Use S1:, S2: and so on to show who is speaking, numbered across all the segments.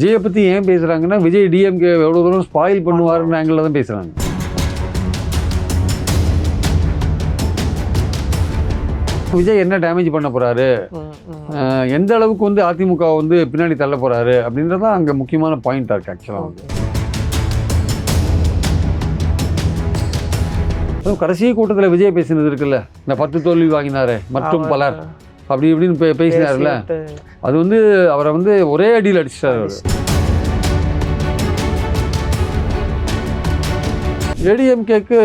S1: விஜயை பற்றி ஏன் பேசுகிறாங்கன்னா, விஜய் டிஎம்கே எவ்வளோ தூரம் ஸ்பாயில் பண்ணுவாருன்னு ஆங்கிளில் தான் பேசுகிறாங்க. விஜய் என்ன டேமேஜ் பண்ண போகிறாரு, எந்த அளவுக்கு வந்து அதிமுக வந்து பின்னாடி தள்ள போகிறாரு அப்படின்றதான் அங்கே முக்கியமான பாயிண்டாக இருக்குது ஆக்சுவலாக வந்து. கடைசி கூட்டத்தில் விஜய் பேசினது இருக்குல்ல, இந்த 10 தோல்வி வாங்கினாரு மற்றும் பலர் அப்படி இப்படின்னு பேசினார்ல, அது வந்து அவரை வந்து ஒரே அடியில் அடிச்சிட்டார் அவர். ஏடிஎம்கேக்கு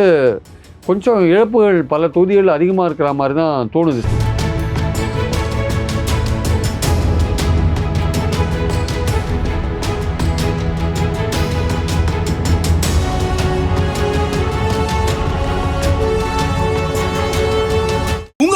S1: கொஞ்சம் இழப்புகள் பல தொகுதிகள் அதிகமாக இருக்கிற மாதிரி தான் தோணுது.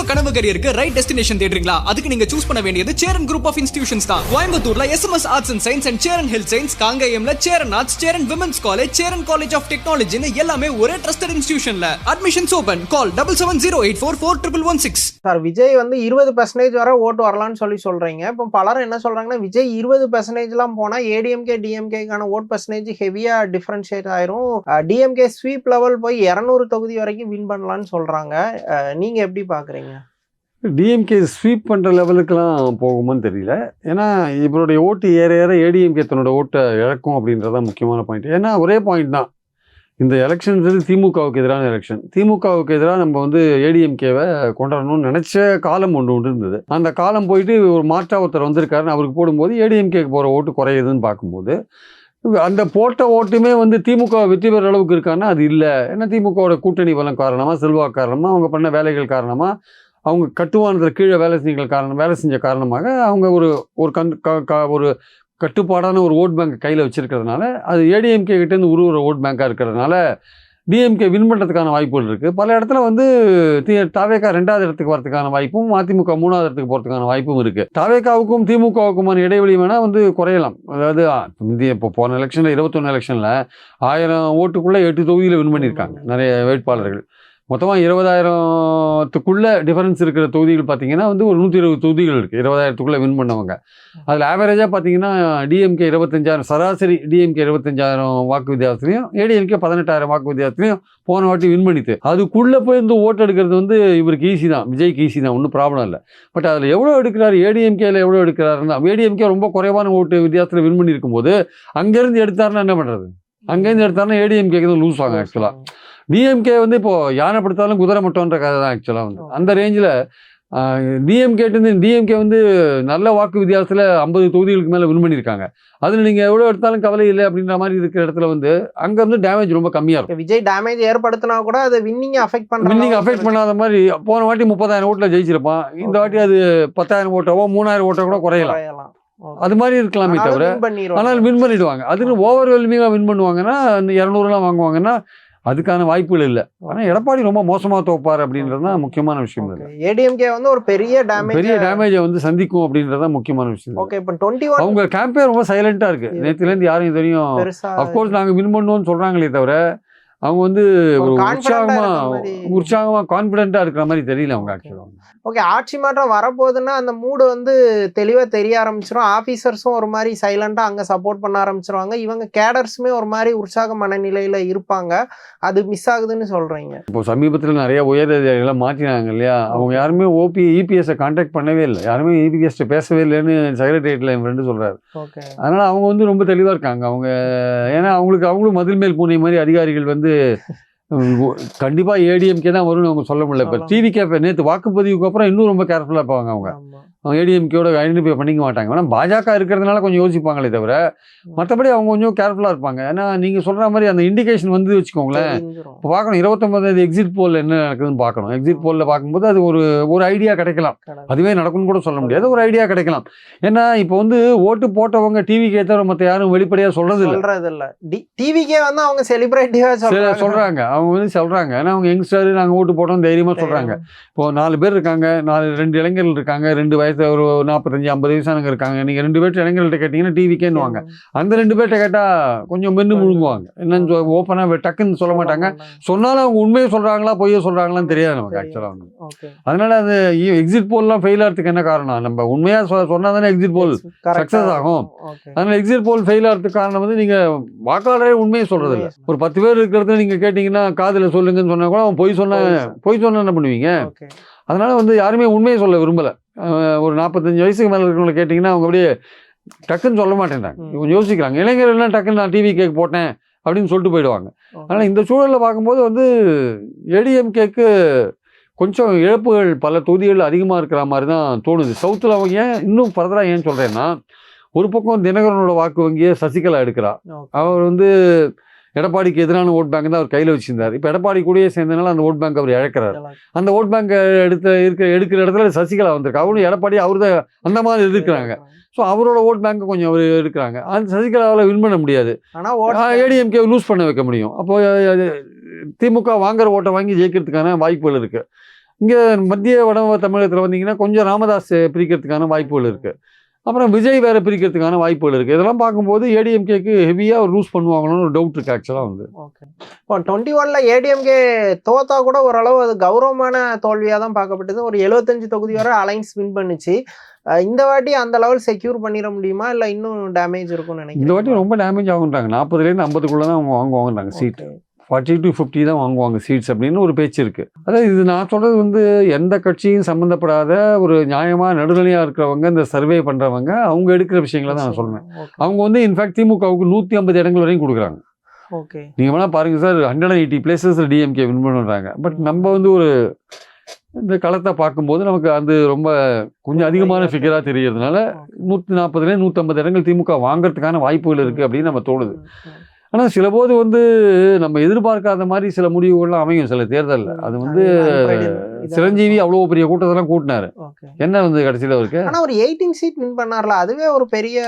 S2: கனவு கரியருக்கு ரைட் டெஸ்டினேஷன் தேடுறீங்களா? அதுக்கு நீங்க சூஸ் பண்ண வேண்டியது சேரன் குரூப் ஆஃப் இன்ஸ்டிடியூஷன்ஸ் தான். கோயம்புத்தூர்ல SMS arts and science and Cheran health science, காங்கேயம்ல Cheran arts, Cheran women's college, Cheran college of டெக்னாலஜின்னு எல்லாமே ஒரே ட்ரஸ்டட் இன்ஸ்டிடியூஷன்ல. Admissions open. Call 7708441116.
S3: Sir, Vijay வந்து 20% வரை ஓட்டு வரலாம்னு சொல்றீங்க. இப்போ பலரும் என்ன சொல்றாங்கன்னா, விஜய் 20% போனா ஏடிஎம்கே டிஎம்கேக்கான ஓட் பர்சன்டேஜ் ஹெவியா டிஃபரன்ஷியேட் ஆயிரும், டிஎம்கே ஸ்வீப் லெவல் போய் 200 தொகுதி வரைக்கும் வின் பண்ணலாம்னு சொல்றாங்க. நீங்க எப்படி பாக்குறீங்க?
S1: டிஎம்கே ஸ்வீப் பண்ணுற லெவலுக்கெல்லாம் போகுமான்னு தெரியல. ஏன்னா இவருடைய ஓட்டு ஏற ஏற ஏடிஎம்கே தன்னோட ஓட்டை இழக்கும் அப்படின்றதான் முக்கியமான பாயிண்ட். ஏன்னா ஒரே பாயிண்ட் தான், இந்த எலெக்ஷன்றது திமுகவுக்கு எதிரான எலெக்ஷன். திமுகவுக்கு எதிராக நம்ம வந்து ஏடிஎம்கேவை கொண்டாடணும்னு நினச்ச காலம் ஒன்று இருந்தது. அந்த காலம் போயிட்டு ஒரு மாற்றா ஒருத்தர் வந்திருக்காருன்னு அவருக்கு போடும்போது ஏடிஎம்கேக்கு போகிற ஓட்டு குறையுதுன்னு பார்க்கும்போது, அந்த போட்ட ஓட்டுமே வந்து திமுக வெற்றி பெற அளவுக்கு இருக்கான்னா அது இல்லை. ஏன்னா திமுகவோட கூட்டணி பலம் காரணமாக, செல்வாக்கு காரணமாக, அவங்க பண்ண வேலைகள் காரணமாக, அவங்க கட்டுமானத்தில் கீழே வேலை செஞ்ச காரணமாக அவங்க ஒரு கட்டுப்பாடான ஒரு ஓட் பேங்க் கையில் வச்சுருக்கிறதுனால, அது ஏடிஎம்கே கிட்டேருந்து உருவுற ஓட் பேங்காக இருக்கிறதுனால டிஎம்கே வின் பண்ணுறதுக்கான வாய்ப்புகள் இருக்குது. பல இடத்துல வந்து தாவேகா 2வது இடத்துக்கு வரதுக்கான வாய்ப்பும், அதிமுக 3வது இடத்துக்கு போகிறதுக்கான வாய்ப்பும் இருக்குது. தாவேகாவுக்கும் திமுகவுக்குமான இடைவெளி வேணால் வந்து குறையலாம். அதாவது இப்போ போன எலெக்ஷனில் 21 எலெக்ஷனில் 1000 ஓட்டுக்குள்ளே 8 தொகுதியில் வின் பண்ணியிருக்காங்க நிறைய வேட்பாளர்கள். மொத்தமாக 20,000த்துக்குள்ளே டிஃபரன்ஸ் இருக்கிற தொகுதிகள் பார்த்தீங்கன்னா வந்து ஒரு 120 தொகுதிகள் இருக்குது 20,000த்துக்குள்ளே வின் பண்ணவங்க. அதில் ஆவரேஜாக பார்த்தீங்கன்னா டிஎம்கே 25,000, சராசரி டிஎம்கே 25,000 வாக்கு வித்தியாசத்துலையும் ஏடிஎம்கே 18,000 வாக்கு வித்தியாசத்துலையும் போன வாட்டி வின் பண்ணிட்டு, அதுக்குள்ளே போய் வந்து ஓட்டு எடுக்கிறது வந்து இவருக்கு ஈஸி தான், விஜய்க்கு ஈஸி தான், ஒன்றும் ப்ராப்ளம் இல்லை. பட் அதில் எவ்வளோ எடுக்கிறாரு, ஏடிஎம்கேயில் எவ்வளோ எடுக்கிறாருன்னா, ஏடிஎம்கே ரொம்ப குறைவான ஓட்டு வித்தியாசத்தில் வின் பண்ணியிருக்கும் போது அங்கேருந்து எடுத்தாருன்னா என்ன பண்ணுறது? அங்கேருந்து எடுத்தாருன்னா ஏடிஎம்கேக்கு தான் லூஸ் ஆகும் ஆக்சுவலாக. டிஎம்கே வந்து இப்போது யானை படுத்தாலும் குதிரை மட்டும்ன்ற கதை தான் ஆக்சுவலாக வந்து. அந்த ரேஞ்சில் டிஎம்கே வந்து நல்ல வாக்கு வித்தியாசத்தில் 50 தொகுதிகளுக்கு மேலே வின் பண்ணியிருக்காங்க. அதில் நீங்கள் எவ்வளோ எடுத்தாலும் கவலை இல்லை அப்படின்ற மாதிரி இருக்கிற இடத்துல வந்து அங்கே வந்து டேமேஜ் ரொம்ப கம்மியாக இருக்கும்.
S3: விஜய் டேமேஜ் ஏற்படுத்தினா கூட அது வின்னிங் அஃபெக்ட்
S1: பண்ணாத மாதிரி போன வாட்டி 30,000 ஓட்டில் ஜெயிச்சிருப்பான், இந்த வாட்டி அது 10,000 ஓட்டாவோ 3,000 ஓட்டோ கூட குறையலாம். அது மாதிரி இருக்கலாமே தவிர, ஆனால் வின் பண்ணிடுவாங்க. அதுன்னு ஓவர்வெல்மிங்காக வின் பண்ணுவாங்கன்னா 200லாம் வாங்குவாங்கன்னா அதுக்கான வாய்ப்புகள் இல்லை. ஆனால் எடப்பாடி ரொம்ப மோசமாக தோப்பார் அப்படின்றது தான் முக்கியமான விஷயம்.
S3: ஏடிஎம்கே வந்து ஒரு பெரிய
S1: டேமேஜை வந்து சந்திக்கும் அப்படின்றது தான் முக்கியமான விஷயம்.
S3: ஓகே, இப்போ 21
S1: அவங்க கேம்பெயின் ரொம்ப சைலண்டாக இருக்கு. நேற்றுலேருந்து யாரும் தெரியும் அஃப்கோர்ஸ் நாங்கள் வின் பண்ணுவோம்னு சொல்கிறாங்களே தவிர அவங்க வந்து ஒரு உற்சாகமா கான்ஃபிடென்ட்டா இருக்கிற மாதிரி தெரியல அவங்க ஆக்சுவலாக.
S3: ஓகே, ஆட்சி மாற்றம் வரப்போகுதுன்னா அந்த மூடு வந்து தெளிவாக தெரிய ஆரம்பிச்சிடும். ஆஃபீஸர்ஸும் ஒரு மாதிரி சைலண்டாக அங்கே சப்போர்ட் பண்ண ஆரம்பிச்சிருவாங்க. இவங்க கேடர்ஸுமே ஒரு மாதிரி உற்சாக மனநிலையில் இருப்பாங்க. அது மிஸ் ஆகுதுன்னு சொல்கிறீங்க. இப்போ
S1: சமீபத்தில் நிறைய உயர் அதிகாரிகளாம் மாற்றினாங்க இல்லையா, அவங்க யாருமே இபிஎஸ்ஸை கான்டாக்ட் பண்ணவே இல்லை, யாருமே இபிஎஸ்ட்டை பேசவே இல்லைன்னு செக்ரட்டரியேட்டில் என் ஃப்ரெண்டு சொல்கிறாரு.
S3: ஓகே,
S1: அதனால் அவங்க வந்து ரொம்ப தெளிவாக இருக்காங்க அவங்க. ஏன்னா அவங்களும் மதில் மேல் பூனை மாதிரி அதிகாரிகள் வந்து கண்டிப்பாக ஏடிஎம்கே தான் வரும்னு அவங்க சொல்ல முடியல. இப்போ டிவிகே நேற்று வாக்குப்பதிவுக்கு அப்புறம் இன்னும் ரொம்ப கேர்ஃபுல்லாக இருப்பாங்க அவங்க ஏடிஎம்கேயோட ஐடென்டிஃபை பண்ணிக்க மாட்டாங்க. ஆனால் பாஜக இருக்கிறதுனால கொஞ்சம் யோசிப்பாங்களே தவிர மற்றபடி அவங்க கொஞ்சம் கேர்ஃபுல்லாக இருப்பாங்க. ஏன்னா நீங்கள் சொல்கிற மாதிரி அந்த இண்டிகேஷன் வந்து வச்சுக்கோங்களேன், இப்போ பார்க்கணும் 29 எக்ஸிட் போலில் என்ன நடக்குதுன்னு பார்க்கணும். எக்ஸிட் போலில் பார்க்கும்போது அது ஒரு ஐடியா கிடைக்கலாம். அதுவே நடக்கும்னு கூட சொல்ல முடியாது, ஒரு ஐடியா கிடைக்கலாம். ஏன்னா இப்போ வந்து ஓட்டு போட்டவங்க டிவிக்கே தவிர மற்ற யாரும் வெளிப்படையாக சொல்கிறது இல்லை.
S3: டிவிக்கே வந்து அவங்க செலிபிரிட்டியாக
S1: சொல்கிறாங்க, அவங்க வந்து சொல்கிறாங்க. ஏன்னா அவங்க யங்ஸ்டர் நாங்கள் ஓட்டு போட்டோம் தைரியமாக சொல்கிறாங்க. இப்போது 4 பேர் இருக்காங்க, 2 இளைஞர்கள் இருக்காங்க, 2 வயசு ஒரு 45-50 வயசானவங்க இருக்காங்க, நீங்கள் 2 பேர்ட்ட இளைஞர்கள்ட்ட கேட்டிங்கன்னா டிவிக்கேன்னுவாங்க. அந்த 2 பேர்ட்ட கேட்டால் கொஞ்சம் மென்று முழுங்குவாங்க. என்னன்னு ஓப்பனாக டக்குன்னு சொல்ல மாட்டாங்க. சொன்னாலும் அவங்க உண்மையை சொல்கிறாங்களா பொய்யை சொல்கிறாங்களான்னு தெரியாது நமக்கு ஆக்சுவலாக வந்து. அதனால் அது எக்ஸிட் போல்லாம் ஃபெயில் ஆகிறதுக்கு என்ன காரணம்? நம்ம உண்மையாக சொன்னால் தானே எக்ஸிட் போல் சக்ஸஸ் ஆகும். அதனால் எக்ஸிட் போல் ஃபெயில் ஆகிறதுக்கு காரணம் வந்து நீங்கள் வாக்காளரே உண்மையை சொல்கிறது இல்லை. ஒரு 10 பேர் இருக்கிறத நீங்கள் கேட்டிங்கன்னா காதில் சொல்லுங்கன்னு சொன்னால் கூட அவன் பொய் சொன்னால் என்ன பண்ணுவீங்க? அதனால் வந்து யாருமே உண்மையை சொல்ல விரும்பலை. ஒரு 45 வயசுக்கு மேலே இருக்கிறவங்களை கேட்டிங்கன்னா அவங்க அப்படியே டக்குன்னு சொல்ல மாட்டேன்றாங்க, கொஞ்சம் யோசிக்கிறாங்க. இளைஞர்கள்லாம் டக்குன்னு நான் டிவி கேக் போட்டேன் அப்படின்னு சொல்லிட்டு போயிடுவாங்க. அதனால் இந்த சூழலில் பார்க்கும்போது வந்து ஏடிஎம்கேக்கு கொஞ்சம் இழப்புகள் பல தொகுதிகள் அதிகமாக இருக்கிற மாதிரி தான் தோணுது. சவுத்தில் அவங்க இன்னும் ஃபர்தராக ஏன் சொல்கிறேன்னா, ஒரு பக்கம் தினகரனோட வாக்கு வங்கியை சசிகலா எடுக்கிறா. அவர் வந்து எடப்பாடிக்கு எதிரான ஓட் பேங்க் தான் அவர் கையில் வச்சிருந்தார். இப்போ எடப்பாடி கூடயே சேர்ந்தனால அந்த ஓட் பேங்க் அவர் இழக்கிறார். அந்த ஓட் பேங்கை எடுக்கிற இடத்துல சசிகலா வந்திருக்கு. அவரும் எடப்பாடி அவர் தான் அந்த மாதிரி எதிர்க்கிறாங்க. ஸோ அவரோட ஓட் பேங்க்கை கொஞ்சம் அவர் எடுக்கிறாங்க. அந்த சசிகலாவில் வின் பண்ண முடியாது, ஆனால் ஏடிஎம்கே லூஸ் பண்ண வைக்க முடியும். அப்போ திமுக வாங்குற ஓட்டை வாங்கி ஜெயிக்கிறதுக்கான வாய்ப்புகள் இருக்குது. இங்கே மத்திய வட தமிழகத்தில் வந்தீங்கன்னா கொஞ்சம் ராமதாஸ் பிரிக்கிறதுக்கான வாய்ப்புகள் இருக்குது. அப்புறம் விஜய் வேறு பிரிக்கிறதுக்கான வாய்ப்புகள் இருக்குது. இதெல்லாம் பார்க்கும்போது ஏடிஎம்கேக்கு ஹெவியாக லூஸ் பண்ணுவாங்கன்னு ஒரு டவுட் இருக்குது ஆக்சுவலாக வந்து.
S3: ஓகே, இப்போ 21ல் ஏடிஎம்கே தோத்தா கூட ஓரளவு அது கௌரவமான தோல்வியாக தான் பார்க்கப்பட்டது. ஒரு 75 தொகுதி வரை அலைன்ஸ் வின் பண்ணுச்சு. இந்த வாட்டி அந்த லெவல் செக்யூர் பண்ணிட முடியுமா, இல்லை இன்னும் டேமேஜ் இருக்கும்னு நினைக்கிறேன்?
S1: இந்த வாட்டி ரொம்ப டேமேஜ் ஆகுன்றாங்க. 40லேருந்து 50க்குள்ளே தான் அவங்க வாங்குவாங்கன்றாங்க சீட். 40 to 50 தான் வாங்குவாங்க சீட்ஸ் அப்படின்னு ஒரு பேச்சு இருக்குது. அதாவது இது நான் சொல்கிறது வந்து எந்த கட்சியும் சம்மந்தப்படாத ஒரு நியாயமாக நடுநிலையாக இருக்கிறவங்க, இந்த சர்வே பண்ணுறவங்க, அவங்க எடுக்கிற விஷயங்களை தான் நான் சொல்கிறேன். அவங்க வந்து இன்ஃபேக்ட் திமுகவுக்கு 150 இடங்கள் வரையும் கொடுக்குறாங்க.
S3: ஓகே,
S1: நீங்கள் வேணால் பாருங்கள் சார், 180 பிளேசஸ் டிஎம்கே வின் பண்ணுறாங்க. பட் நம்ம வந்து ஒரு இந்த களத்தை பார்க்கும்போது நமக்கு அது ரொம்ப கொஞ்சம் அதிகமான ஃபிகராக தெரியறதுனால 140லேருந்து 150 இடங்கள் திமுக வாங்கிறதுக்கான வாய்ப்புகள் இருக்குது அப்படின்னு நம்ம தோணுது. ஆனால் சில போது வந்து நம்ம எதிர்பார்க்காத மாதிரி சில முடிவுகள்லாம் அமையும் சில தேர்தலில். அது வந்து சிரஞ்சீவி அவ்வளோ பெரிய கூட்டத்தெல்லாம் கூட்டினாரு, என்ன வந்து கடைசியில் அவருக்கு.
S3: ஆனால் ஒரு 18 சீட் வின் பண்ணார்ல, அதுவே ஒரு பெரிய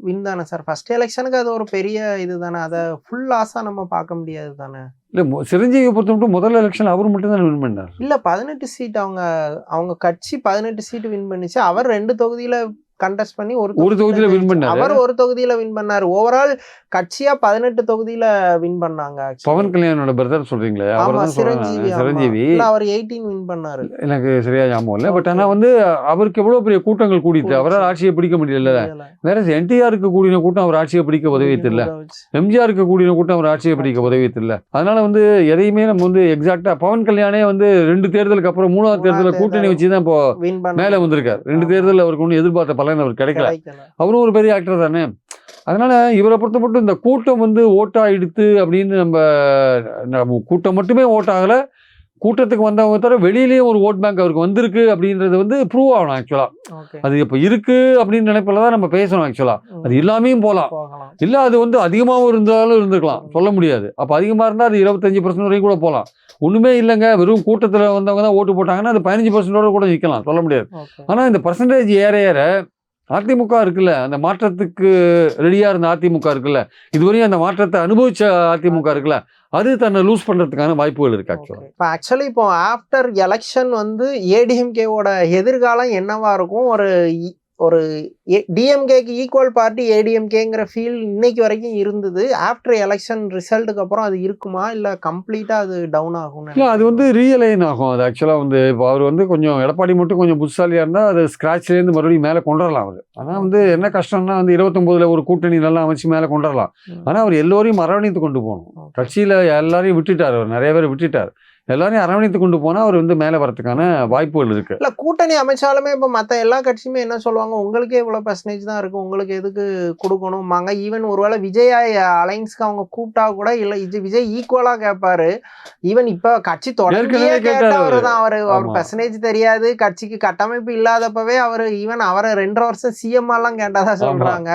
S3: வின் தானே சார். ஃபர்ஸ்ட் எலெக்ஷனுக்கு அது ஒரு பெரிய இது தானே, அதை ஃபுல் லாஸாக நம்ம பார்க்க முடியாது தானே.
S1: இல்லை, சிரஞ்சீவி பொறுத்த மட்டும் முதல் எலெக்ஷன் அவர் மட்டும் தான் வின் பண்ணார்.
S3: இல்லை, 18 சீட் அவங்க கட்சி 18 சீட் வின் பண்ணிச்சு. அவர் 2 தொகுதியில் கண்டெஸ்ட் பண்ணி ஒரு
S1: தொகுதியில வின் பண்ணாரு.
S3: அவர் ஒரு தொகுதியில வின் பண்ணாரு. ஓவரால் கட்சியா 18 தொகுதியில வின் பண்ணாங்க.
S1: பவன் கல்யாணோட பிரதர் சொல்றீங்களே, சிரஞ்சீவி
S3: அவர் 18 வின் பண்ணாரு.
S1: எனக்கு சரியா ஞாபகம் இல்லை. பட் ஆனா வந்து அவருக்கு எவ்வளவு பெரிய கூட்டங்கள் கூடிட்டு அவரால் ஆட்சியை பிடிக்க முடியல. வேற என்டிஆருக்கு கூடின கூட்டம் அவர் ஆட்சியை பிடிக்க உதவியதில்லை, எம்ஜிஆருக்கு கூடின கூட்டம் அவர் ஆட்சியை பிடிக்க உதவியதில்லை. அதனால வந்து எதையுமே நம்ம வந்து எக்ஸாக்டா பவன் கல்யாணே வந்து 2 தேர்தலுக்கு அப்புறம் 3ஆவது தேர்தலில் கூட்டணி வச்சுதான் இப்போ மேல வந்திருக்காரு. 2 தேர்தலில் அவருக்கு ஒன்றும் எதிர்பார்த்த பலன் அவர் கிடைக்கல. அவரும் ஒரு பெரிய ஆக்டர் தானே. அதனால இவரை பொறுத்த மட்டும் இந்த கூட்டம் வந்து ஓட்டா எடுத்து அப்படின்னு நம்ம கூட்டம் மட்டுமே ஓட்டாகல, கூட்டத்துக்கு வந்தவங்க தவிர வெளியிலேயே ஒரு ஓட் பேங்க் அவருக்கு வந்திருக்கு அப்படின்றது வந்து ப்ரூவ் ஆகணும். ஆக்சுவலா அது இப்போ இருக்கு அப்படின்னு நினைப்பல தான் நம்ம பேசணும். ஆக்சுவலா அது இல்லாமையும் போகலாம், இல்லை அது வந்து அதிகமாகவும் இருந்தாலும் இருந்துக்கலாம், சொல்ல முடியாது. அப்போ அதிகமாக இருந்தால் அது 25% வரைக்கும் கூட போகலாம். ஒன்றுமே இல்லைங்க, வெறும் கூட்டத்தில் வந்தவங்க தான் ஓட்டு போட்டாங்கன்னா அது 15% கூட நிற்கலாம், சொல்ல முடியாது. ஆனால் இந்த பர்சன்டேஜ் ஏற ஏற அதிமுக இருக்குல்ல, அந்த மாற்றத்துக்கு ரெடியாக இருந்த அதிமுக இருக்குல்ல, இதுவரையும் அந்த மாற்றத்தை அனுபவிச்ச அதிமுக இருக்குல்ல, அது தன்னை லூஸ் பண்ணுறதுக்கான வாய்ப்புகள் இருக்கு.
S3: ஆக்சுவலி இப்போ ஆஃப்டர் எலெக்ஷன் வந்து ஏடிஎம்கேவோட எதிர்காலம் என்னவா இருக்கும்? ஒரு டிஎம்கேக்கு ஈக்குவல் பார்ட்டி ஏடிஎம்கேங்கிற ஃபீல் இன்னைக்கு வரைக்கும் இருந்தது. ஆஃப்டர் எலெக்ஷன் ரிசல்ட்டுக்கு அப்புறம் அது இருக்குமா, இல்லை கம்ப்ளீட்டாக அது டவுன் ஆகும்?
S1: இல்லை, அது வந்து ரீஅலைன் ஆகும். அது ஆக்சுவலாக வந்து இப்போ அவர் வந்து கொஞ்சம் எடப்பாடி மட்டும் கொஞ்சம் புத்திசாலியாக இருந்தால் அது ஸ்க்ராட்ச்லேருந்து மறுபடியும் மேலே கொண்டு வரலாம் அவர். ஆனால் வந்து என்ன கஷ்டம்னா வந்து 29ல் ஒரு கூட்டணி நல்லா அமைச்சு மேலே கொண்டு வரலாம். ஆனால் அவர் எல்லோரையும் அரவணைத்து கொண்டு போகணும். கட்சியில் எல்லாரையும் விட்டுட்டார், அவர் நிறைய பேர் விட்டுட்டார். எல்லாரையும் அரவணைத்து கொண்டு போனால் அவர் வந்து மேலே வரதுக்கான வாய்ப்புகள் இருக்குது.
S3: இல்லை, கூட்டணி அமைச்சாலுமே இப்போ மற்ற எல்லா கட்சியுமே என்ன சொல்லுவாங்க, உங்களுக்கே இவ்வளோ பர்சன்டேஜ் தான் இருக்குது, உங்களுக்கு எதுக்கு கொடுக்கணும்பாங்க. ஈவன் ஒருவேளை விஜய் அலைன்ஸ்க்கு அவங்க கூப்பிட்டா கூட இல்லை, விஜய் ஈக்குவலாக கேட்பாரு. ஈவன் இப்போ கட்சி தொடர்ந்து கேட்டவர் தான் அவர் பர்சன்டேஜ் தெரியாது, கட்சிக்கு கட்டமைப்பு இல்லாதப்பவே அவர் ஈவன் அவரை 2.5 வருஷம் சிஎம் எல்லாம் கேட்டதா சொல்றாங்க.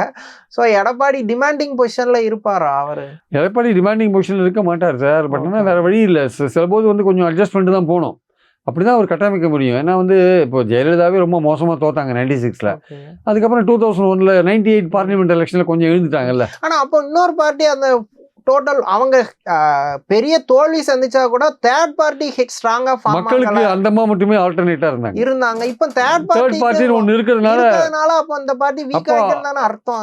S3: ஸோ எடப்பாடி டிமாண்டிங் பொசிஷன்ல இருப்பாரா? அவர்
S1: எடப்பாடி டிமாண்டிங் பொசிஷன்ல இருக்க மாட்டார் சார். பட் ஆனால் வேற வழி இல்லை, சில போது வந்து கொஞ்சம் அட்ஜஸ்ட் பண்ணிட்டு தான் போகணும். அப்படிதான் அவர் கட்டமைக்க முடியும். ஏன்னா வந்து இப்போ ஜெயலலிதாவே ரொம்ப மோசமாக தோத்தாங்க 96ல். அதுக்கப்புறம் 2001ல் 98 பார்லிமெண்ட் எலெக்ஷனில் கொஞ்சம் எழுந்துட்டாங்கல்ல.
S3: ஆனால் அப்போ இன்னொரு பார்ட்டி அந்த டோட்டல் அவங்க பெரிய தோல்வி சந்திச்சா கூட தேர்ட் பார்ட்டி ஸ்ட்ராங்கா
S1: மக்களுக்கு அந்தமா மட்டுமே ஆல்டர்னேட்டா இருந்தாங்க.
S3: இப்ப தேர்ட்
S1: பார்ட்டி ஒன்னு இருக்கிறதுனால
S3: அப்ப அந்த பார்ட்டி வீக் ஆயிட்டானே அர்த்தம்.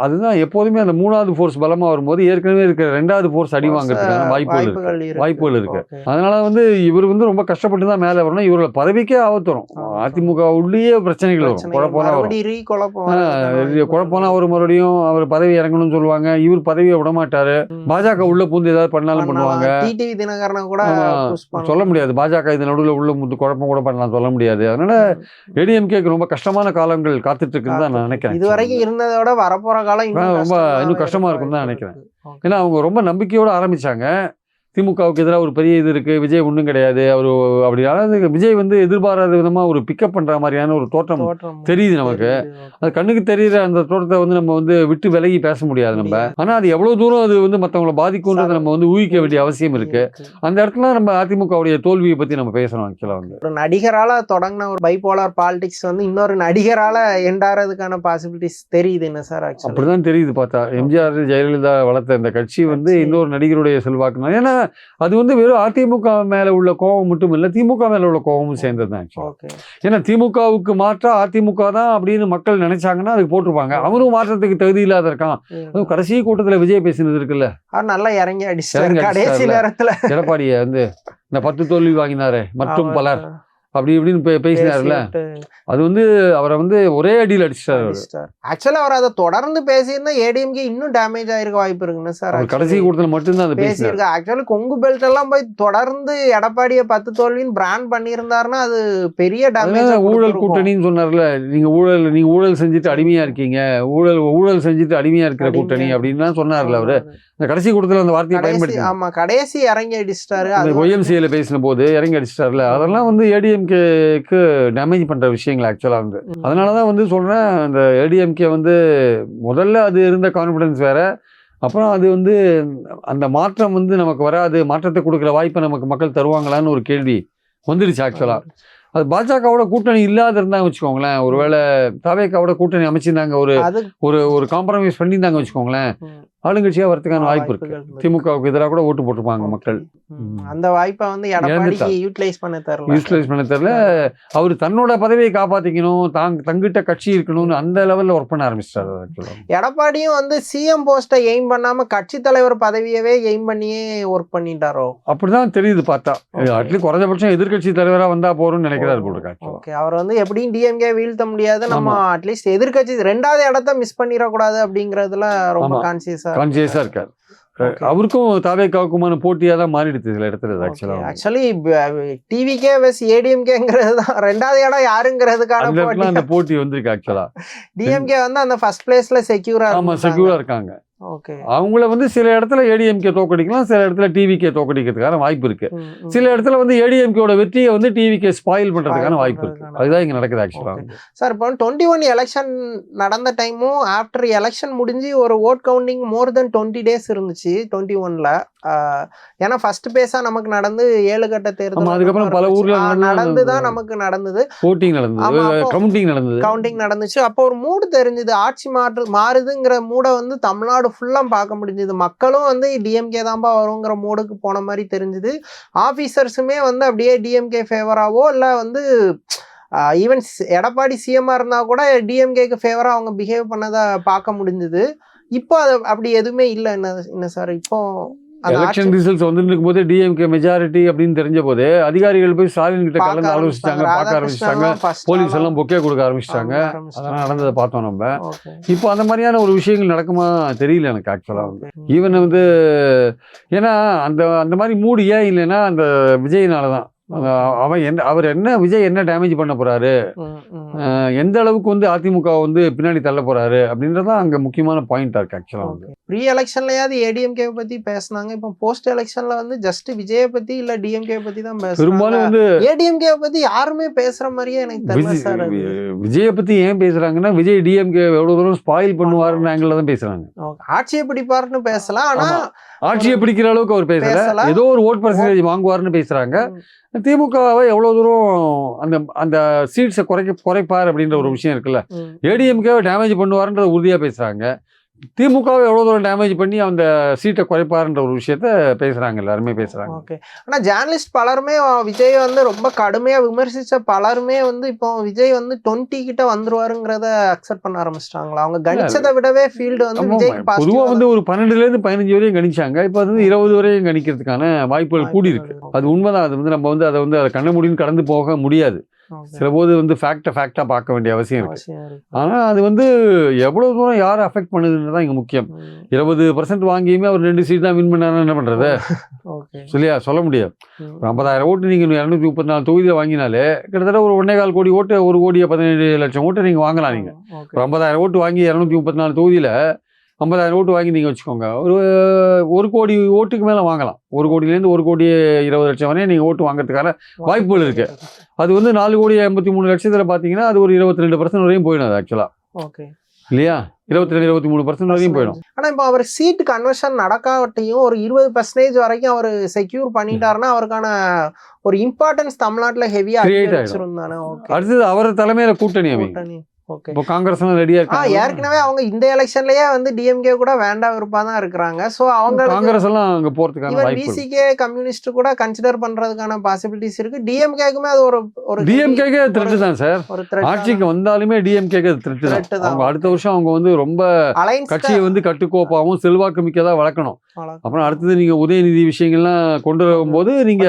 S1: அதுதான் எப்போதுமே அந்த மூணாவது ஃபோர்ஸ் பலமா வரும்போது ஏற்கனவே இருக்கிற ரெண்டாவது ஃபோர்ஸ் அடி வாங்குறதுக்கான வாய்ப்புகள் இருக்கு. அதனால வந்து இவர் வந்து ரொம்ப கஷ்டப்பட்டு தான் மேல வரணும். இவரோட பதவிக்கே ஆபத்து வரும். அதிமுக உள்ளே பிரச்சனைகள் வரும், குழப்பம்னா அவர் மறுபடியும் அவர் பதவி இறங்கணும்னு சொல்லுவாங்க. இவர் பதவியை விட மாட்டாரு. பாஜக உள்ள பூந்து ஏதாவது பண்ணாலும் பண்ணுவாங்க. சொல்ல முடியாது. பாஜக இது நடுவில் உள்ள முந்து குழப்பம் கூட பண்ணலாம், சொல்ல முடியாது. அதனால ஏடிஎம்கேக்கு ரொம்ப கஷ்டமான காலங்கள் காத்துட்டு இருக்குன்னு தான் நான் நினைக்கிறேன்.
S3: இதுவரைக்கும் இருந்ததோட வரப்போற காலம்
S1: ரொம்ப இன்னும் கஷ்டமா இருக்குன்னு தான் நினைக்கிறேன். ஏன்னா அவங்க ரொம்ப நம்பிக்கையோட ஆரம்பிச்சாங்க. திமுகவுக்கு எதிராக ஒரு பெரிய இது இருக்குது, விஜய் ஒன்றும் கிடையாது அவர் அப்படி. அதாவது விஜய் வந்து எதிர்பாராத விதமாக ஒரு பிக்கப் பண்ணுற மாதிரியான ஒரு தோற்றம் தெரியுது நமக்கு. அது கண்ணுக்கு தெரியுற அந்த தோற்றத்தை வந்து நம்ம வந்து விட்டு விலகி பேச முடியாது நம்ம. ஆனால் அது எவ்வளோ தூரம் அது வந்து மற்றவங்களை பாதிக்கும்ன்றதை நம்ம வந்து ஊகிக்க வேண்டிய அவசியம் இருக்குது. அந்த இடத்துல நம்ம அதிமுகவுடைய தோல்வியை பற்றி நம்ம பேசணும். ஆக்சுவலாக வந்து
S3: ஒரு நடிகரால் தொடங்கின ஒரு பைபோலார் பாலிடிக்ஸ் வந்து இன்னொரு நடிகரால் எண்டாறதுக்கான பாசிபிலிட்டிஸ் தெரியுது. என்ன சார்
S1: அப்படிதான் தெரியுது பார்த்தா. எம்ஜிஆர் ஜெயலலிதா வளர்த்த இந்த கட்சி வந்து இன்னொரு நடிகருடைய செல்வாக்கு. ஏன்னா அது வந்து வெறும் அதிமுக மேல உள்ள கோபம் மட்டும் இல்லை, திமுக மேல உள்ள கோபமும் சேர்ந்தது தான். ஏன்னா திமுகவுக்கு மாற்றா அதிமுக தான் அப்படின்னு மக்கள் நினைச்சாங்கன்னா அதுக்கு போட்டிருப்பாங்க. அவரும் மாற்றத்துக்கு தகுதி இல்லாத இருக்கான். அதுவும் கடைசி கூட்டத்துல விஜய் பேசினது இருக்குல்ல,
S3: நல்லா இறங்கி அடிச்சு
S1: எடப்பாடியை வந்து இந்த 10 தோல்வி வாங்கினாரு மற்றும் பலர் அப்படி இப்படின்னு பேசினார்ல, அது வந்து அவரை வந்து ஒரே அடியில் அடிச்சிட்டாரு.
S3: ஆக்சுவலா அவர் அதை தொடர்ந்து பேசியிருந்தா ஏடிஎம்கே இன்னும் டேமேஜ் ஆயிருக்க வாய்ப்பு இருக்குன்னு சார்.
S1: கடைசி கூட்டத்தில் மட்டும்தான் அதை
S3: பேசியிருக்கா. ஆக்சுவலி கொங்கு பெல்ட் எல்லாம் போய் தொடர்ந்து எடப்பாடியை 10 தோல்வின்னு பிராண்ட் பண்ணியிருந்தாருன்னா அது பெரிய டேமேஜ்.
S1: ஊழல் கூட்டணின்னு சொன்னார்ல, நீங்க ஊழல் செஞ்சுட்டு அடிமையா இருக்கீங்க, ஊழல் செஞ்சுட்டு அடிமையா இருக்கிற கூட்டணி அப்படின்னு தான் சொன்னார்ல அவரு. இந்த கடைசி கூட்டத்தில் அந்த வார்த்தையை பயன்படுத்தி
S3: கடைசி இறங்கி அடிச்சிட்டாரு.
S1: ஒய்எம்சிஏல பேசின போது இறங்கி அடிச்சிட்டாருல, அதெல்லாம் வந்து ஏடிஎம்கேக்கு டேமேஜ் பண்ற விஷயங்கள் ஆக்சுவலா வந்து. அதனாலதான் வந்து சொல்றேன், அந்த ஏடிஎம்கே வந்து முதல்ல அது இருந்த கான்ஃபிடன்ஸ் வேற, அப்புறம் அது வந்து அந்த மாற்றம் வந்து நமக்கு வராது, மாற்றத்தை கொடுக்குற வாய்ப்பை நமக்கு மக்கள் தருவாங்களான்னு ஒரு கேள்வி வந்துடுச்சு ஆக்சுவலா. அது பாஜகவோட கூட்டணி இல்லாத இருந்தாங்க வச்சுக்கோங்களேன், ஒருவேளை தாவேக்காவோட கூட்டணி அமைச்சிருந்தாங்க, ஒரு காம்ப்ரமைஸ் பண்ணியிருந்தாங்க வச்சுக்கோங்களேன், ஆளுங்கட்சியா வரதுக்கான வாய்ப்பு இருக்கு. திமுகவுக்கு எதிராக கூட ஓட்டு போட்டிருப்பாங்க மக்கள்.
S3: அந்த வாய்ப்பை வந்து யூட்டிலைஸ் பண்ண
S1: தெரியல. அவர் தன்னோட பதவியை காப்பாத்திக்கணும், தங்கிட்ட கட்சி இருக்கணும்னு அந்த லெவல்ல ஒர்க் பண்ண ஆரம்பிச்சிட்டாரு.
S3: எடப்பாடியும் வந்து சிஎம் போஸ்டை எய்ம் பண்ணாம கட்சி தலைவர் பதவியவே எய்ம் பண்ணியே ஒர்க் பண்ணிட்டாரோ
S1: அப்படிதான் தெரியுது பார்த்தா. அட்லீஸ்ட் குறைஞ்சபட்சம் எதிர்கட்சி தலைவரா வந்தா போறோம்னு நினைக்கிறாரு போட்டு.
S3: அவர் வந்து எப்படியும் டிஎம்கே வீழ்த்த முடியாது, நம்ம அட்லீஸ்ட் எதிர்கட்சி 2வது இடத்த மிஸ் பண்ணிடக்கூடாது அப்படிங்கறதுல ரொம்ப
S1: கான்சியஸா இருக்காரு. அவருக்கும் தாவேக்காவுக்குமான போட்டியா தான் மாறிடுது சில இடத்துல.
S3: ஆக்சுவலி டிவிகே வெஸ் ஏடிஎம்கேங்கிறது தான் 2வது இடம் யாருங்கிறதுக்கான
S1: அந்த போட்டி வந்திருக்கு. ஆக்சுவலா
S3: டிஎம்கே வந்து அந்த ஃபர்ஸ்ட் பிளேஸ்ல செக்யூரா
S1: இருக்காங்க. அவங்கள வந்து சில இடத்துல ஏடிஎம்கே தோக்கடிக்கலாம், சில இடத்துல டிவிகே தோக்கடிக்கிறதுக்கான வாய்ப்பு இருக்கு. சில இடத்துல வந்து ஏடிஎம்கேவோட வெற்றியை வந்து டிவிகே ஸ்பாயில் பண்றதுக்கான வாய்ப்பு இருக்கு. அதுதான் இங்க நடக்குது ஆக்சுவலா.
S3: சார் இப்போ 21 எலெக்ஷன் நடந்த டைமும் ஆஃப்டர் எலெக்ஷன் முடிஞ்சு ஒரு ஓட் கவுண்டிங் மோர் தென் 20 days இருந்துச்சு 21ல. ஏன்னா ஃபர்ஸ்ட் பேஸா நமக்கு நடந்து 7 கட்ட தேர்தல்,
S1: அதுக்கப்புறம் பல ஊர்ல
S3: நடந்துதான் நமக்கு நடந்தது, கவுண்டிங் நடந்துச்சு. அப்போ ஒரு மூடு தெரிஞ்சது, ஆட்சி மாறுதுங்கிற மூட வந்து தமிழ்நாடு ஃபுல்லா பார்க்க முடிஞ்சது. மக்களும் வந்து டிஎம்கே தான்பா வருங்கிற மூடுக்கு போன மாதிரி தெரிஞ்சது. ஆபீசர்ஸுமே வந்து அப்படியே டிஎம்கே ஃபேவராவோ இல்ல வந்து ஈவன் எடப்பாடி சிஎம்ஆ இருந்தா கூட டிஎம்கேக்கு ஃபேவரா அவங்க பிஹேவ் பண்ணதை பார்க்க முடிஞ்சது. இப்போ அது அப்படி எதுவுமே இல்லை. என்ன சார் இப்போ
S1: எலெக்ஷன் ரிசல்ட்ஸ் வந்துட்டு இருக்கும்போது டிஎம்கே மெஜாரிட்டி அப்படின்னு தெரிஞ்ச போது அதிகாரிகள் போய் ஸ்டாலின் கிட்ட கலந்து ஆலோசிச்சாங்க, பார்க்க ஆரம்பிச்சிட்டாங்க, போலீஸ் எல்லாம் பொக்கே கொடுக்க ஆரம்பிச்சிட்டாங்க. அதெல்லாம் நடந்ததை பார்த்தோம் நம்ம. இப்போ அந்த மாதிரியான ஒரு விஷயங்கள் நடக்குமா தெரியல எனக்கு ஆக்சுவலா வந்து. ஈவன் வந்து ஏன்னா அந்த மாதிரி மூடு ஏன் இல்லைன்னா அந்த விஜய்னாலதான். விஜய் என்ன டேமேஜ் பண்ண போறாரு, எந்த அளவுக்கு வந்து அதிமுக வந்து பின்னாடி தள்ள போறாரு அப்படின்றதான் அங்க முக்கியமான பாயிண்டா இருக்கு ஆக்சுவலா வந்து.
S3: ப்ரீ எலெக்ஷன்லயாவது ஏடிஎம்கே பத்தி பேசினாங்க, இப்போ போஸ்ட் எலெக்ஷன்ல வந்து ஜஸ்ட் விஜயை பத்தி இல்ல டிஎம்கே பத்தி தான் பேசுறாங்க.
S1: பெரும்பாலும் வந்து
S3: ஏடிஎம்கே பத்தி யாருமே பேசுற மாதிரியே எனக்கு தெரியல சார்.
S1: விஜயை பத்தி ஏன் பேசுறாங்கன்னா விஜய் டிஎம்கே எவ்வளவு தூரம் ஸ்பாயில் பண்ணுவாருன்னு ஆங்கிள் தான் பேசுறாங்க.
S3: ஆட்சியை பிடிப்பாருன்னு பேசலாம், ஆனா
S1: ஆட்சியை பிடிக்கிற அளவுக்கு அவர் பேசல, ஏதோ ஒரு ஓட் பர்சன்டேஜ் வாங்குவாருன்னு பேசுறாங்க. திமுகவை எவ்வளவு தூரம் அந்த சீட்ஸை குறைப்பார் அப்படின்ற ஒரு விஷயம் இருக்குல்ல, ஏடிஎம்கேவை டேமேஜ் பண்ணுவாருன்ற உறுதியா பேசுறாங்க. திமுகவை எவ்வளோ தூரம் டேமேஜ் பண்ணி அந்த சீட்டை குறைப்பாருன்ற ஒரு விஷயத்த பேசுகிறாங்க, எல்லாருமே பேசுகிறாங்க.
S3: ஓகே. ஆனால் ஜேர்னலிஸ்ட் பலருமே விஜய் வந்து ரொம்ப கடுமையாக விமர்சித்த பலருமே வந்து இப்போ விஜய் வந்து 20 கிட்ட வந்துருவாருங்கிறத அக்செப்ட் பண்ண ஆரம்பிச்சிட்டாங்களா? அவங்க கணிச்சதை விடவே ஃபீல்டு வந்து விஜய்க்கு
S1: பொதுவாக வந்து ஒரு 12லேருந்து 15 வரையும் கணிச்சாங்க. இப்போ வந்து 20 வரையும் கணிக்கிறதுக்கான வாய்ப்புகள் கூடி இருக்கு. அது உண்மைதான். அது வந்து நம்ம வந்து அதை கண்ண முடின்னு கடந்து போக முடியாது. சில போது வந்து ஃபேக்டாக பார்க்க வேண்டிய அவசியம் இருக்கு. ஆனால் அது வந்து எவ்வளோ தூரம் யாரை அஃபெக்ட் பண்ணுதுன்னு தான் இங்கே முக்கியம். 20% வாங்கியுமே அவர் 2 சீட் தான் வின் பண்ணாருன்னா என்ன பண்ணுறது? சரியா சொல்ல முடியாது. ஒரு 50,000 ஓட்டு நீங்கள் 234 தொகுதியில் வாங்கினாலே கிட்டத்தட்ட ஒரு 1.25 கோடி ஓட்டு, 1,17,00,000 ஓட்டு நீங்கள் வாங்கலாம். நீங்கள் ஒரு 50,000 ஓட்டு வாங்கி 234 தொகுதியில் 50,000 ஓட்டு வாங்கி நீங்கள் வச்சுக்கோங்க, ஒரு கோடி ஓட்டுக்கு மேலே வாங்கலாம். 1 கோடியிலேருந்து 1,20,00,000 வரையும் நீங்கள் ஓட்டு வாங்குறதுக்கான வாய்ப்புகள் இருக்குது. அது வந்து 4,83,00,000 பார்த்தீங்கன்னா அது ஒரு 22% வரையும் போயிடும். அது ஆக்சுவலாக
S3: ஓகே இல்லையா?
S1: 22-23% வரையும் போயிடும்.
S3: ஆனால் இப்போ அவர் சீட் கன்வர்ஷன் நடக்காட்டியும் ஒரு 20% வரைக்கும் அவர் செக்யூர் பண்ணிட்டாருன்னா அவருக்கான ஒரு இம்பார்ட்டன்ஸ் தமிழ்நாட்டில் ஹெவியாக
S1: கிரியேட் ஆகிடும். அடுத்தது அவர் தலைமையில் கூட்டணி அமைக்கும். இப்போ காங்கிரஸ் ரெடியா இருக்காங்க.
S3: ஏற்கனவே அவங்க இந்த எலெக்ஷன்லயே வந்து டிஎம்கே கூட வேண்டாம் விருப்பா தான் இருக்காங்க. சோ அவங்க
S1: காங்கிரஸ் எல்லாம் அங்க போறதுக்கான வாய்ப்பு இருக்கு.
S3: பிசிகே கம்யூனிஸ்ட் கூட கன்சிடர் பண்றதுக்கான பாசிபிலிட்டிஸ் இருக்கு. டிஎம்கேக்குமே அது ஒரு
S1: டிஎம்கேக்கு த்ரெட் தான் சார். ஆட்சிக்கு வந்தாலுமே டிஎம்கேக்கு த்ரெட் தான். அவங்க அடுத்த வருஷம் அவங்க வந்து ரொம்ப கட்சியை வந்து கட்டுக்கோப்பாவும் செல்வாக்கு மிக்கதா வளர்க்கணும். அப்புறம் அடுத்தது நீங்க உதயநிதி விஷயங்கள்லாம் கொண்டு வரும்போது நீங்க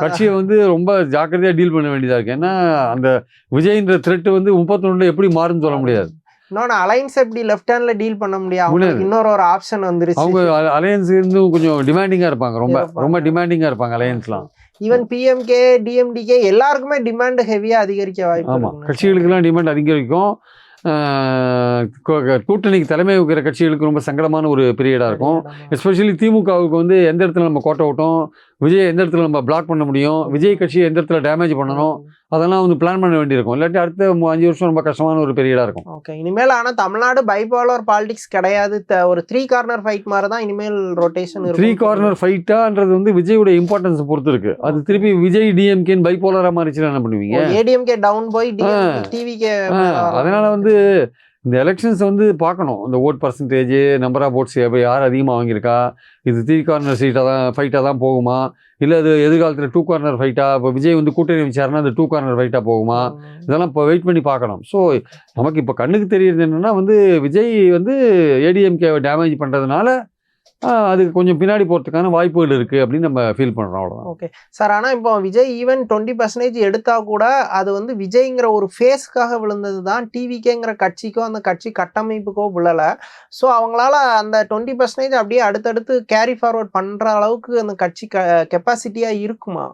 S1: கட்சியை வந்து ரொம்ப ஜாக்கிரதையா டீல் பண்ண வேண்டியதா இருக்கு. ஏன்னா அந்த விஜய்ன்ற த்ரெட் வந்து 31 எப்படி மாறுன்னு சொல்ல முடியாது.
S3: இன்னொன்று அலையன்ஸ் எப்படி லெஃப்ட் ஹேண்ட்ல டீல் பண்ண முடியாது. இன்னொரு ஆப்ஷன் வந்துருச்சு.
S1: அவங்க அலையன்ஸ் இருந்து கொஞ்சம் டிமாண்டிங்கா இருப்பாங்க. ரொம்ப டிமாண்டிங்கா இருப்பாங்க அலையன்ஸ்லாம்.
S3: ஈவன் பிஎம்கே டிஎம்டிகே எல்லாருக்குமே டிமாண்ட் ஹெவியா அதிகரிக்க வாய்ப்பு.
S1: ஆமா, கட்சிகளுக்கெல்லாம் டிமாண்ட் அதிகரிக்கும். கூட்டணிக்கு தலைமை வைக்கிற கட்சிகளுக்கு ரொம்ப சங்கடமான ஒரு பீரியடாக இருக்கும். எஸ்பெஷலி திமுகவுக்கு வந்து எந்த இடத்துல நம்ம கோட்டை விட்டோம், விஜய் எந்த இடத்துல நம்ம பிளாக் பண்ண முடியும், விஜய் கட்சியை எந்த இடத்துல டேமேஜ் பண்ணணும், அதெல்லாம் வந்து பிளான் பண்ண வேண்டியிருக்கும். இல்லாட்டி அடுத்த 5 வருஷம் ரொம்ப கஷ்டமான ஒரு பீரியடாக இருக்கும்.
S3: ஓகே. இனிமேல் ஆனால் தமிழ்நாடு பைபாலர் பாலிடிக்ஸ் கிடையாது. ஒரு 3 கார்னர் ஃபைட் மாதிரி தான் இனிமேல் ரொட்டேஷன்.
S1: 3 கார்னர் ஃபைட்டான்றது வந்து விஜயோட இம்பார்ட்டன்ஸ் பொறுத்து இருக்கு. அது திருப்பி விஜய் டிஎம்கேன்னு பைபோலராக மாறிச்சுன்னா என்ன பண்ணுவீங்க?
S3: ஏடிஎம்கே டவுன் போய் டிவிகே. அதனால
S1: வந்து இந்த எலெக்ஷன்ஸ் வந்து பார்க்கணும். இந்த vote percentage, number of votes யார் அதிகமாக வாங்கியிருக்கா, இது 3 கார்னர் ஃபைட்டாக தான் போகுமா, இல்லை அது எதிர்காலத்தில் 2 கார்னர் ஃபைட்டாக? இப்போ விஜய் வந்து கூட்டணி வச்சாருன்னா அது 2 கார்னர் ஃபைட்டாக போகுமா? இதெல்லாம் இப்போ வெயிட் பண்ணி பார்க்கணும். ஸோ நமக்கு இப்போ கண்ணுக்கு தெரியுது என்னென்னா வந்து விஜய் வந்து ஏடிஎம்கேவை டேமேஜ் பண்ணுறதுனால அதுக்கு கொஞ்சம் பின்னாடி போகிறதுக்கான வாய்ப்புகள் இருக்குது அப்படின்னு நம்ம ஃபீல் பண்ணுறோம். அவ்வளோதான்.
S3: Okay sir. ஆனால் இப்போ விஜய் ஈவன் 20% எடுத்தால் கூட அது வந்து விஜய்ங்கிற ஒரு ஃபேஸ்க்காக விழுந்தது தான். டிவிகேங்கிற கட்சிக்கோ அந்த கட்சி கட்டமைப்புக்கோ விழலை. ஸோ அவங்களால அந்த 20% அப்படியே அடுத்தடுத்து கேரி ஃபார்வர்ட் பண்ணுற அளவுக்கு அந்த கட்சி கெப்பாசிட்டியாக இருக்குமா?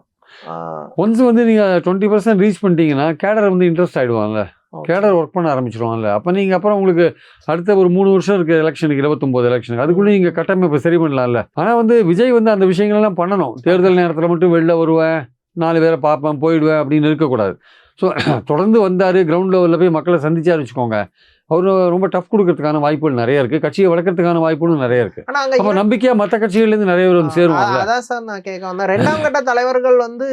S1: ஒன்ஸ் வந்து நீங்கள் 20% ரீச் பண்ணிட்டீங்கன்னா கேடர் வந்து இன்ட்ரெஸ்ட் ஆகிடுவாங்கல்ல, கேடர் ஒர்க் பண்ண ஆரம்பிச்சிருவாங்கல்ல. அப்போ நீங்கள் அப்புறம் உங்களுக்கு அடுத்த ஒரு 3 வருஷம் இருக்குது எலெக்ஷனுக்கு, 29 எலெக்ஷனுக்கு, அதுக்குள்ளே நீங்கள் கட்டமைப்பை சரி பண்ணலாம்ல. ஆனால் வந்து விஜய் வந்து அந்த விஷயங்கள்லாம் பண்ணணும். தேர்தல் நேரத்தில் மட்டும் வெளில வருவேன், 4 பேரை பார்ப்பேன், போயிடுவேன் அப்படின்னு இருக்கக்கூடாது. ஸோ தொடர்ந்து வந்தார், கிரவுண்ட் லெவலில் போய் மக்களை சந்திச்சாரு வச்சுக்கோங்க, அவர் ரொம்ப டஃப் கொடுக்கறதுக்கான வாய்ப்புகள் நிறைய இருக்கு. கட்சியை வளர்க்கறதுக்கான வாய்ப்புகளும் நிறைய இருக்கு. அப்ப நம்பிக்கையா மற்ற கட்சிகள்லேருந்து நிறைய பேர் வந்து சேருவாங்க.
S3: அதான் சார் நான் கேட்க வந்தேன். 2ஆம் கட்ட தலைவர்கள் வந்து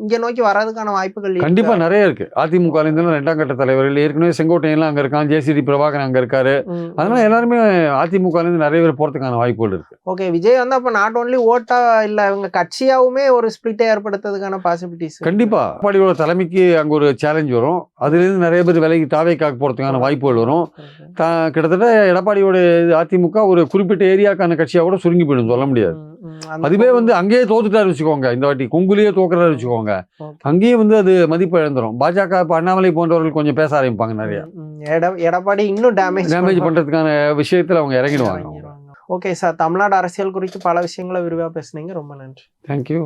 S3: இங்க நோக்கி வர்றதுக்கான வாய்ப்புகள்
S1: கண்டிப்பா நிறைய இருக்கு. அதிமுக 2ஆம் கட்ட தலைவர்கள் ஏற்கனவே செங்கோட்டையெல்லாம் அங்க இருக்கான், ஜேசிடி பிரபாகரன் அங்க இருக்காரு. அதனால எல்லாருமே அதிமுக நிறைய பேர் போறதுக்கான வாய்ப்புகள் இருக்கு.
S3: ஓகே. விஜய் வந்து அப்ப நாட் ஓன்லி ஓட்டா இல்ல இவங்க கட்சியாவுமே ஒரு ஸ்பிளிட்டை ஏற்படுத்துறதுக்கான பாசிபிலிட்டிஸ்
S1: கண்டிப்பா. எடப்பாடியோட தலைமைக்கு அங்க ஒரு சேலஞ்ச் வரும். அதுல இருந்து நிறைய பேர் விலைக்கு தாவேக்காக போறதுக்கான வாய்ப்புகள் வரும். கிட்டத்தட்ட எடப்பாடியோட அதிமுக ஒரு குறிப்பிட்ட ஏரியாக்கான கட்சியா கூட சுருங்கி போயிடும், சொல்ல முடியாது. அதுவே வந்து அங்கேயே தோத்துட்டாரு வச்சுக்கோங்க, இந்த வாட்டி கொங்குலேயே தோக்குறாரு வச்சுக்கோங்க, அங்கேயே வந்து அது மதிப்பு இழந்துரும். பாஜக இப்போ அண்ணாமலை போன்றவர்கள் கொஞ்சம் பேச ஆரம்பிப்பாங்க நிறைய.
S3: எடப்பாடி இன்னும் டேமேஜ்
S1: பண்றதுக்கான விஷயத்துல அவங்க இறங்கிடுவாங்க.
S3: Okay sir. தமிழ்நாடு அரசியல் குறித்து பல விஷயங்களை விரிவாக பேசுனீங்க. ரொம்ப நன்றி.
S1: தேங்க்யூ.